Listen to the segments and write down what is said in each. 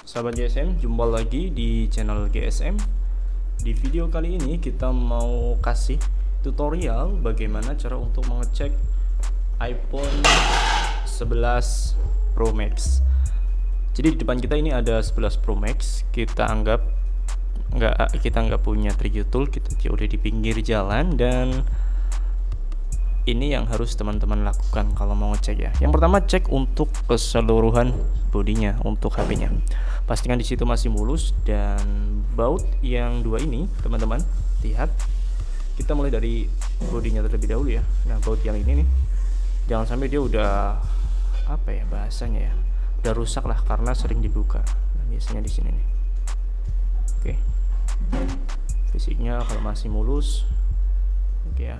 Sahabat GSM, jumpa lagi di channel GSM. Di video kali ini kita mau kasih tutorial bagaimana cara untuk mengecek iPhone 11 Pro Max. Jadi di depan kita ini ada 11 Pro Max. Kita anggap nggak punya trigger tool, kita udah di pinggir jalan, dan ini yang harus teman-teman lakukan kalau mau ngecek ya. Yang pertama, cek untuk keseluruhan bodinya untuk HP-nya. Pastikan di situ masih mulus, dan baut yang dua ini teman-teman lihat. Kita mulai dari bodinya terlebih dahulu ya. Nah, baut yang ini nih, jangan sampai dia udah apa ya bahasanya ya, udah rusak lah karena sering dibuka. Nah, biasanya di sini nih. Oke. Fisiknya kalau masih mulus, oke ya.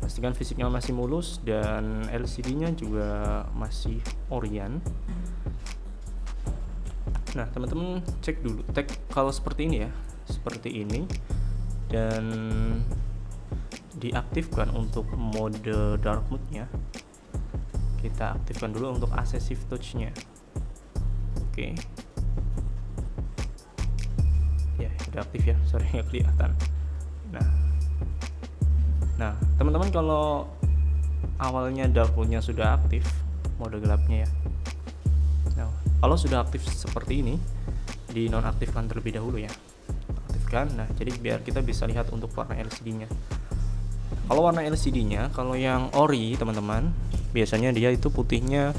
Pastikan fisiknya masih mulus dan LCD-nya juga masih Orient. Nah, teman-teman cek dulu, kalau seperti ini ya, seperti ini, dan diaktifkan untuk mode dark mode-nya. Kita aktifkan dulu untuk Assistive Touch-nya. Oke. Ya, udah aktif ya, sorry nggak kelihatan. Nah, teman-teman kalau awalnya dark mode-nya sudah aktif, mode gelapnya ya. Nah, kalau sudah aktif seperti ini, dinonaktifkan terlebih dahulu ya. Aktifkan. Nah, jadi biar kita bisa lihat untuk warna LCD-nya. Kalau warna LCD-nya, kalau yang ori teman-teman, biasanya dia itu putihnya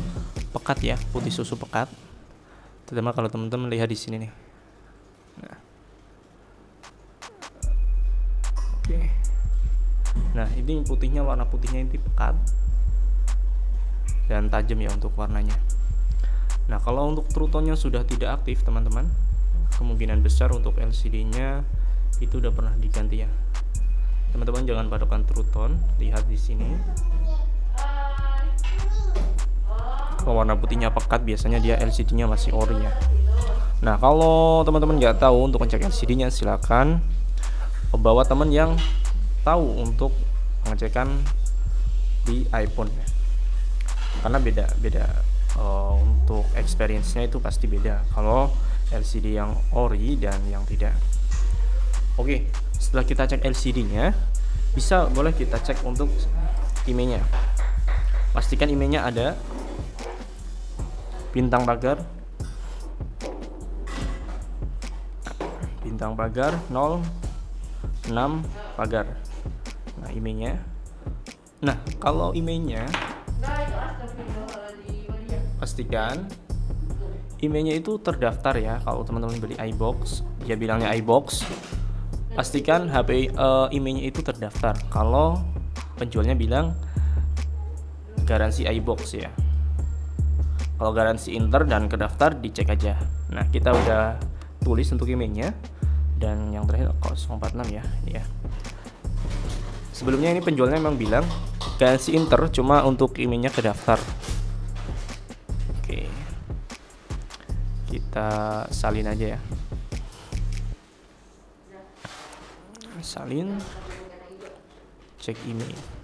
pekat ya, putih susu pekat. Terutama kalau teman-teman lihat di sini nih. Nah. Oke. Nah, ini putihnya, warna putihnya ini pekat dan tajam ya untuk warnanya. Nah, kalau untuk True Tone-nya sudah tidak aktif teman-teman, kemungkinan besar untuk LCD-nya itu udah pernah diganti ya. Teman-teman jangan patokan True Tone, lihat di sini. Kalau warna putihnya pekat, biasanya dia LCD-nya masih ori ya. Nah, kalau teman-teman nggak tahu untuk ngecek LCD-nya, silakan bawa teman yang tahu untuk pengecekan di iPhone ya. Karena beda untuk experience-nya itu pasti beda kalau LCD yang ori dan yang tidak. Oke, setelah kita cek LCD-nya, boleh kita cek untuk IMEI-nya. Pastikan IMEI-nya ada bintang pagar 06 pagar. Nah, IMEI-nya. Nah, kalau IMEI-nya, pastikan IMEI-nya itu terdaftar ya. Kalau teman-teman beli iBox, dia bilangnya iBox, pastikan IMEI-nya itu terdaftar. Kalau penjualnya bilang garansi iBox ya. Kalau garansi Inter dan kedaftar, dicek aja. Nah, kita udah tulis untuk IMEI-nya, dan yang terakhir 046 ya, ya. Sebelumnya ini penjualnya memang bilang garansi Inter, cuma untuk IMEI-nya kedaftar. Oke, kita salin aja ya, salin, cek IMEI.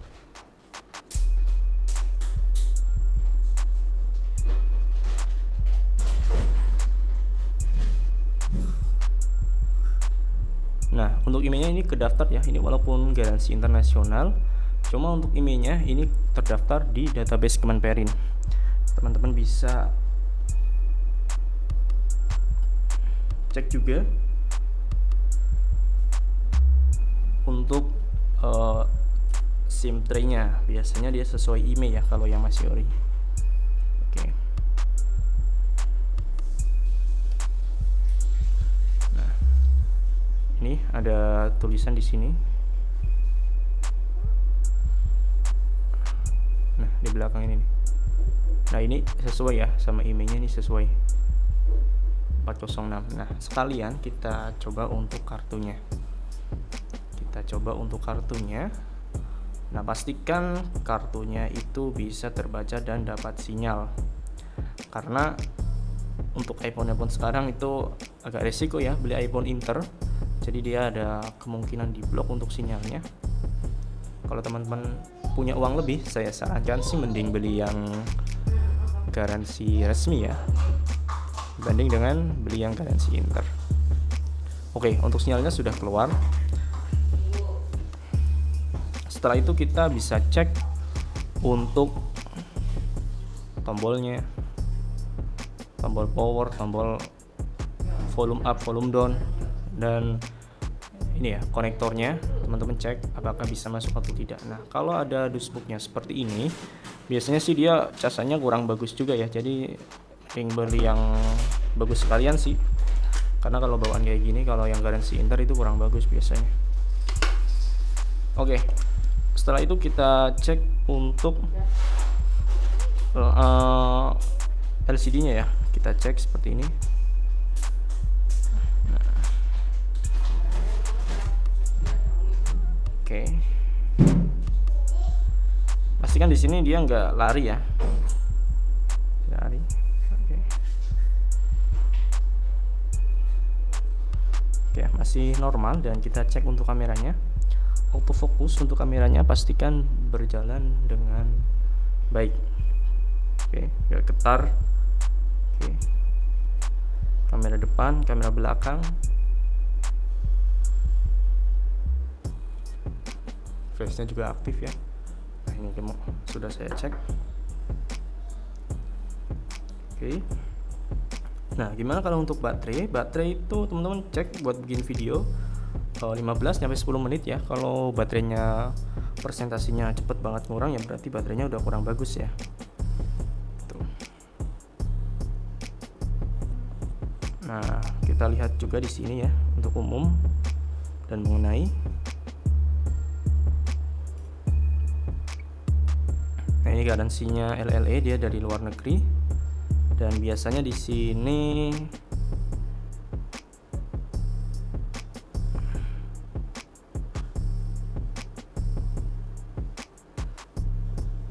Nah, untuk IMEI-nya ini kedaftar ya. Ini walaupun garansi internasional, cuma untuk IMEI-nya ini terdaftar di database Kemenperin. Teman-teman bisa cek juga untuk SIM tray-nya. Biasanya dia sesuai IMEI ya kalau yang masih ori. Oke. Ini ada tulisan di sini. Nah, di belakang ini nih. Nah, ini sesuai ya sama IMEI-nya, ini sesuai 406. Nah, sekalian kita coba untuk kartunya. Nah, pastikan kartunya itu bisa terbaca dan dapat sinyal. Karena untuk iPhone sekarang itu agak resiko ya beli iPhone Inter. Jadi dia ada kemungkinan diblok untuk sinyalnya. Kalau teman-teman punya uang lebih, saya sarankan sih mending beli yang garansi resmi ya. dibanding dengan beli yang garansi inter. Oke, untuk sinyalnya sudah keluar. Setelah itu kita bisa cek untuk tombolnya, tombol power, tombol volume up, volume down, dan ini ya konektornya. Teman-teman cek apakah bisa masuk atau tidak. Nah, kalau ada dashboardnya seperti ini, biasanya sih dia casanya kurang bagus juga ya, jadi ring beli yang bagus sekalian sih, karena kalau bawaan kayak gini, kalau yang garansi inter itu kurang bagus biasanya. Oke, setelah itu kita cek untuk LCD-nya ya, kita cek seperti ini. Nah. Oke, pastikan di sini dia nggak lari ya, lari. Oke, masih normal. Dan kita cek untuk kameranya, autofocus untuk kameranya pastikan berjalan dengan baik. Oke, nggak getar. Oke, kamera depan, kamera belakang, flash-nya juga aktif ya. Nah, ini sudah saya cek. Oke. Nah, gimana kalau untuk baterai? Baterai itu teman-teman cek buat bikin video 15-10 menit ya. Kalau baterainya persentasinya cepet banget ngurang ya berarti baterainya udah kurang bagus ya. Tuh. Nah, kita lihat juga di sini ya untuk umum dan mengenai. Nah, ini garansinya LLE, dia dari luar negeri. Dan biasanya di sini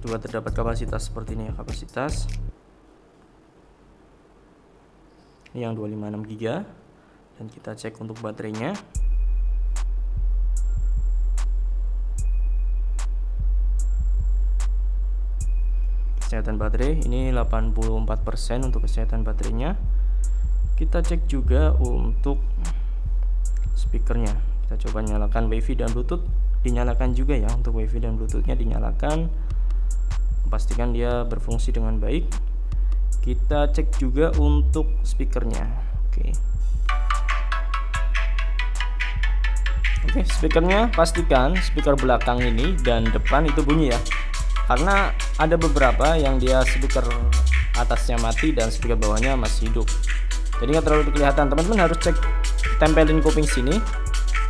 juga terdapat kapasitas seperti ini ya, kapasitas ini yang 256 GB. Dan kita cek untuk baterainya. Kesehatan baterai ini 84% untuk kesehatan baterainya. Kita cek juga untuk speakernya. Kita coba nyalakan WiFi dan Bluetooth, dinyalakan juga ya. Untuk WiFi dan Bluetoothnya dinyalakan, pastikan dia berfungsi dengan baik. Kita cek juga untuk speakernya. Oke, speakernya pastikan speaker belakang ini dan depan itu bunyi ya. Karena ada beberapa yang dia speaker atasnya mati dan speaker bawahnya masih hidup, jadi nggak terlalu kelihatan. Teman-teman harus cek, tempelin kuping sini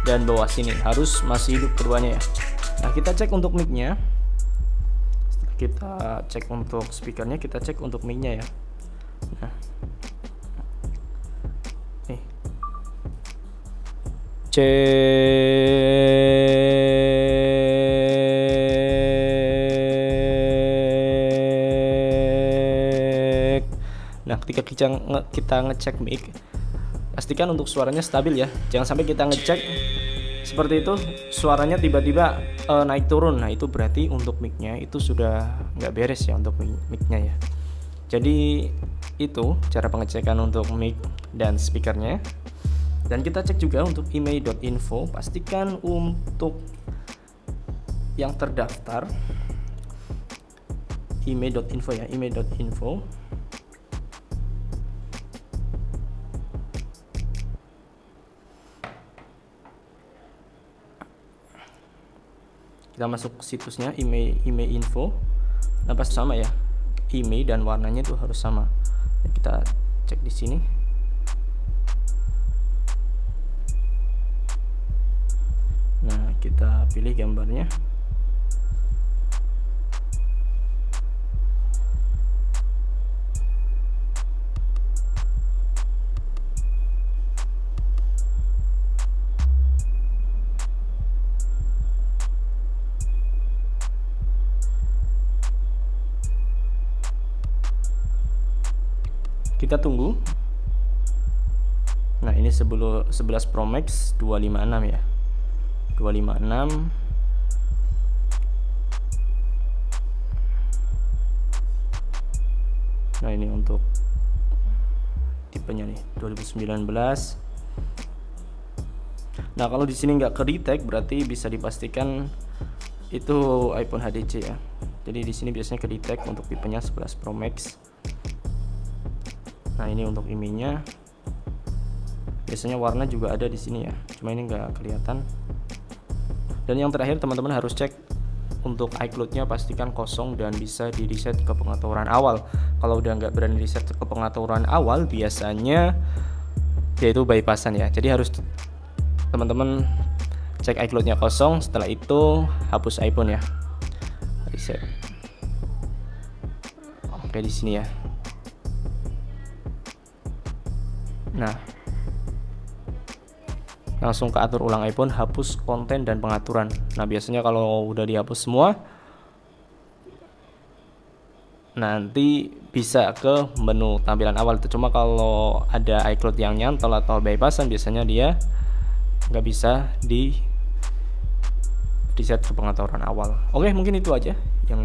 dan bawah sini harus masih hidup keduanya ya. Nah, kita cek untuk mic-nya. Kita cek untuk speakernya, kita cek untuk mic-nya ya. Nah, nih Nah, ketika kita ngecek mic, pastikan untuk suaranya stabil ya. Jangan sampai kita ngecek seperti itu, suaranya tiba-tiba naik turun. Nah, itu berarti untuk mic-nya itu sudah nggak beres ya untuk mic-nya ya. Jadi itu cara pengecekan untuk mic dan speakernya. Dan kita cek juga untuk email.info, pastikan untuk yang terdaftar email.info ya, email.info. Kita masuk situsnya email info. Nah, pas sama ya, email dan warnanya itu harus sama. Nah, kita cek di sini. Nah, kita pilih gambarnya. Kita tunggu. Nah, ini 11 Pro Max 256 ya, 256. Nah, ini untuk tipenya nih 2019. Nah kalau di sini nggak ke detect berarti bisa dipastikan itu iPhone HDC ya. Jadi di sini biasanya ke detect untuk tipenya 11 Pro Max. Nah ini untuk IMEI-nya. Biasanya warna juga ada di sini ya. Cuma ini nggak kelihatan. Dan yang terakhir teman-teman harus cek untuk iCloud-nya, pastikan kosong dan bisa di reset ke pengaturan awal. Kalau udah nggak berani reset ke pengaturan awal, biasanya yaitu bypassan ya. Jadi harus teman-teman cek iCloud-nya kosong, setelah itu hapus iPhone ya, reset. Oke di sini ya. Nah langsung ke atur ulang iPhone, hapus konten dan pengaturan. Nah biasanya kalau udah dihapus semua, nanti bisa ke menu tampilan awal. Cuma kalau ada iCloud yang nyantol atau bypassan, biasanya dia nggak bisa di reset ke pengaturan awal. Oke, mungkin itu aja yang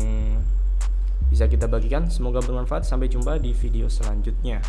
bisa kita bagikan. Semoga bermanfaat. Sampai jumpa di video selanjutnya.